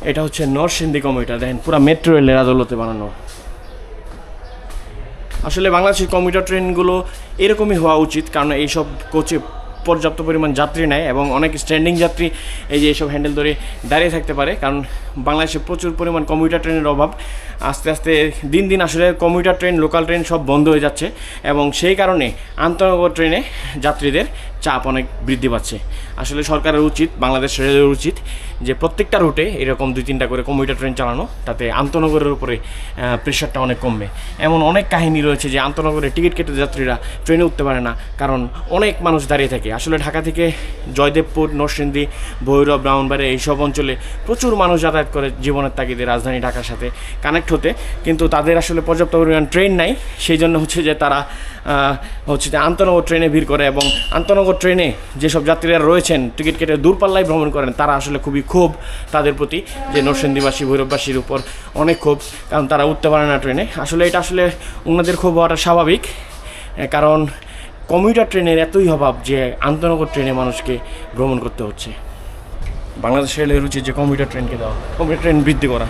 এটা হচ্ছে নরসিংদী কমিউটার, দেখেন পুরো মেট্রো রেলের আদলতে বানানো। আসলে বাংলাদেশের কমিউটার ট্রেনগুলো এরকমই হওয়া উচিত, কারণ এইসব কোচে পর্যাপ্ত পরিমাণ যাত্রী নেয় এবং অনেক স্ট্যান্ডিং যাত্রী এই যে এইসব হ্যান্ডেল ধরে দাঁড়িয়ে থাকতে পারে, কারণ বাংলাদেশে প্রচুর পরিমাণ কমিউটার ট্রেনের অভাব। আস্তে আস্তে দিন দিন আসলে কমিউটার ট্রেন, লোকাল ট্রেন সব বন্ধ হয়ে যাচ্ছে এবং সেই কারণে আন্তনগর ট্রেনে যাত্রীদের চাপ অনেক বৃদ্ধি পাচ্ছে। আসলে সরকারের উচিত, বাংলাদেশ রেলের উচিত যে প্রত্যেকটা রুটে এরকম 2-3টা করে কমিউটার ট্রেন চালানো, তাতে আন্তনগরের উপরে প্রেশারটা অনেক কমবে। এমন অনেক কাহিনী রয়েছে যে আন্তনগরে টিকিট কেটে যাত্রীরা ট্রেনে উঠতে পারে না, কারণ অনেক মানুষ দাঁড়িয়ে থাকে। আসলে ঢাকা থেকে জয়দেবপুর, নরসিংদী, ভৈরব, ব্রাহ্মণবাড়িয়া এইসব অঞ্চলে প্রচুর মানুষ যাতায়াত করে জীবনের তাগিদে রাজধানী ঢাকার সাথে কানেক্ট হতে, কিন্তু তাদের আসলে পর্যাপ্ত পরিমাণ ট্রেন নাই। সেই জন্য হচ্ছে যে তারা হচ্ছে যে আন্তনগর ট্রেনে ভিড় করে, এবং আন্তনগর ট্রেনে যেসব যাত্রীরা রয়েছেন টিকিট কেটে দূরপাল্লায় ভ্রমণ করেন, তারা আসলে খুবই ক্ষোভ তাদের প্রতি, যে নরসিংদীবাসী, ভৈরববাসীর উপর অনেক ক্ষোভ, কারণ তারা উঠতে পারে না ট্রেনে। আসলে এটা আসলে ওনাদের ক্ষোভ হওয়াটা স্বাভাবিক, কারণ কমিউটার ট্রেনের এতই অভাব যে আন্তনগর ট্রেনে মানুষকে ভ্রমণ করতে হচ্ছে। বাংলাদেশ রেলের উচিত যে কমিউটার ট্রেনকে দেওয়া, কমিউটার ট্রেন বৃদ্ধি করা।